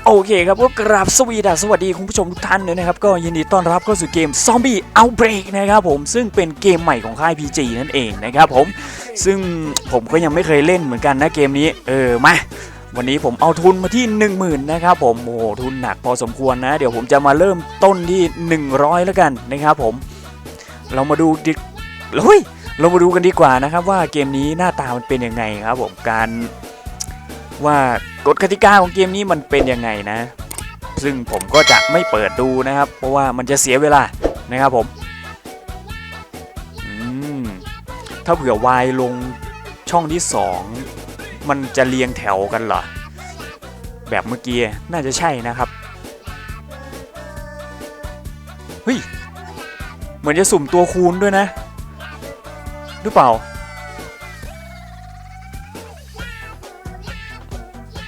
โอเคครับก็กราบสวัสดีคุณผู้ชมทุกท่านเลยนะครับก็ยินดีต้อนรับเข้าสู่เกม Zombie Outbreak นะครับผมซึ่งเป็นเกมใหม่ของค่าย PG นั่นเองนะครับผมซึ่งผมก็ยังไม่เคยเล่นเหมือนกันนะเกมนี้มาวันนี้ผมเอาทุนมาที่ 10,000 นะครับผมโอ้โหทุนหนักพอสมควรนะเดี๋ยวผมจะมาเริ่มต้นที่100แล้วกันนะครับผมเรามาดูกันดีกว่านะครับว่าเกมนี้หน้าตามันเป็นยังไงครับผมการว่ากฎกติกาของเกมนี้มันเป็นยังไงนะซึ่งผมก็จะไม่เปิดดูนะครับเพราะว่ามันจะเสียเวลานะครับผมถ้าเผื่อวายลงช่องที่2มันจะเรียงแถวกันเหรอแบบเมื่อกี้น่าจะใช่นะครับเฮ้ยเหมือนจะสุ่มตัวคูณด้วยนะหรือเปล่า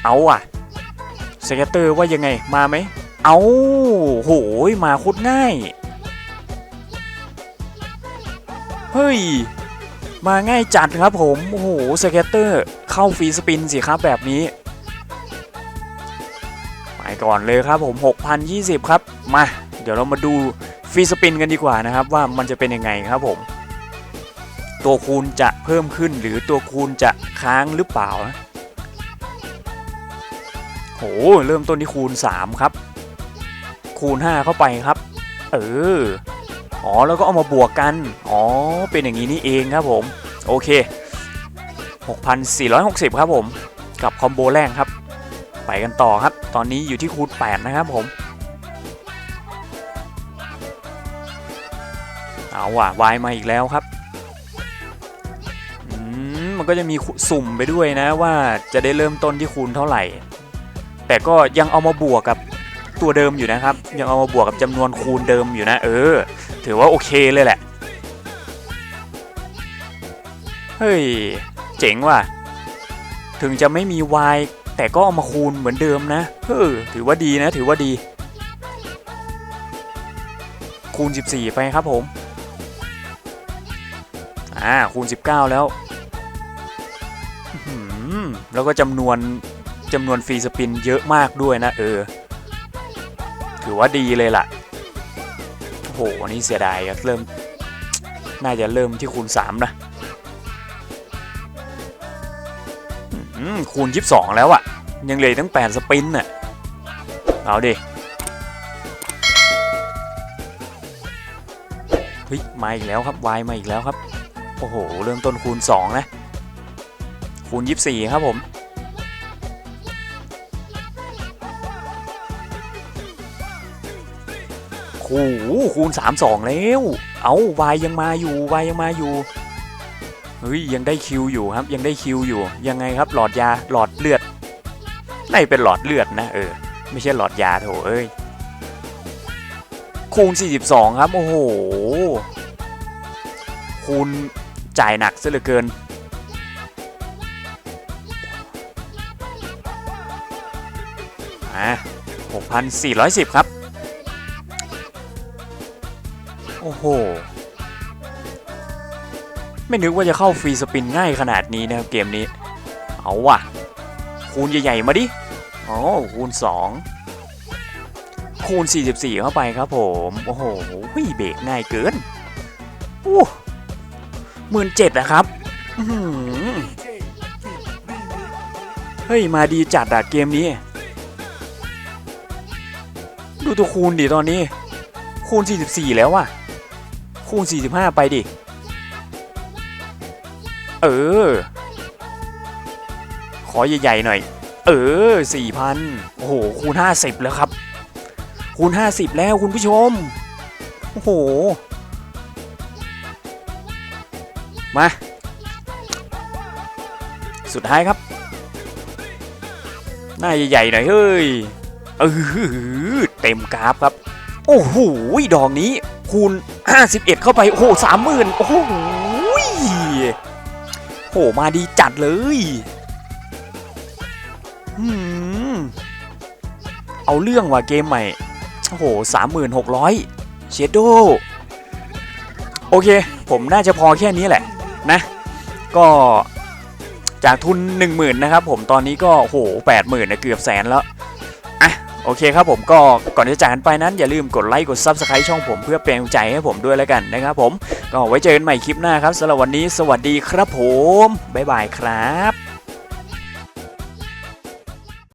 เอาอะสเก็ตเตอร์ว่ายังไงมาไหมเอาโหยมาโคตรง่ายเฮ้ยมาง่ายจัดครับผมโอ้โหสเก็ตเตอร์เข้าฟรีสปินสิครับแบบนี้ไปก่อนเลยครับผม 6,020 ครับมาเดี๋ยวเรามาดูฟรีสปินกันดีกว่านะครับว่ามันจะเป็นยังไงครับผมตัวคูณจะเพิ่มขึ้นหรือตัวคูณจะค้างหรือเปล่านะโหเริ่มต้นที่คูณ3ครับคูณ5เข้าไปครับอ๋อแล้วก็เอามาบวกกันอ๋อเป็นอย่างนี้นี่เองครับผมโอเค 6,460 ครับผมกับคอมโบแรกครับไปกันต่อครับตอนนี้อยู่ที่คูณ8นะครับผมเอาว่ะวายมาอีกแล้วครับมันก็จะมีสุ่มไปด้วยนะว่าจะได้เริ่มต้นที่คูณเท่าไหร่แต่ก็ยังเอามาบวกกับตัวเดิมอยู่นะครับยังเอามาบวกกับจำนวนคูณเดิมอยู่นะถือว่าโอเคเลยแหละเฮ้ยเจ๋งว่ะถึงจะไม่มี y แต่ก็เอามาคูณเหมือนเดิมนะถือว่าดีนะถือว่าดีคูณ14ไปครับผมคูณ19แล้วแล้วก็จำนวนฟรีสปินเยอะมากด้วยนะถือว่าดีเลยล่ะโอ้โหอันนี้เสียดายเริ่มน่าจะเริ่มที่คูณ3นะคูณ22แล้วอ่ะยังเหลือตั้ง8สปินน่ะเอาดิเฮ้ยมาอีกแล้วครับวายมาอีกแล้วครับโอ้โหเริ่มต้นคูณ2นะคูณ24ครับผมคูณ32แล้วเอาวายยังมาอยู่เฮ้ยยังได้คิวอยู่ครับยังได้คิวอยู่ยังไงครับหลอดยาหลอดเลือดไม่เป็นหลอดเลือดนะไม่ใช่หลอดยาโถคูณ42ครับโอ้โหคูณจ่ายหนักซะเหลือเกิน6,410 ครับโอ้โหไม่นึกว่าจะเข้าฟรีสปินง่ายขนาดนี้นะครับเกมนี้เอาว่ะคูณใหญ่ๆมาดิคูณ2คูณ44เข้าไปครับผมโอ้โหเบรกง่ายเกิน17,000นะครับเฮ้ยมาดีจัดอะเกมนี้ดูตัวคูณดิตอนนี้คูณ44แล้วว่ะคูณ45ไปดิขอใหญ่ๆหน่อย4,000โอ้โหคูณ50แล้วครับคูณ50แล้วคุณผู้ชมโอ้โหมาสุดท้ายครับหน้าใหญ่ๆหน่อยเฮ้ยเต็มกราฟครับโอ้โหดอกนี้คูณ51เข้าไปโอ้โห30,000โอ้โหมาดีจัดเลยเอาเรื่องว่ะเกมใหม่โอ้โห36,000เชโดโอเคผมน่าจะพอแค่นี้แหละนะก็จากทุน 10,000นะครับผมตอนนี้ก็โอ้โห80,000นะเกือบแสนแล้ว โอเคครับผมก็ก่อนที่จะจากกันไปนั้นอย่าลืมกดไลค์กด Subscribe ช่องผมเพื่อเป็นกำลังใจให้ผมด้วยแล้วกันนะครับผมก็ไว้เจอกันใหม่คลิปหน้าครับสำหรับวันนี้สวัสดีครับผมบ๊ายบายครับ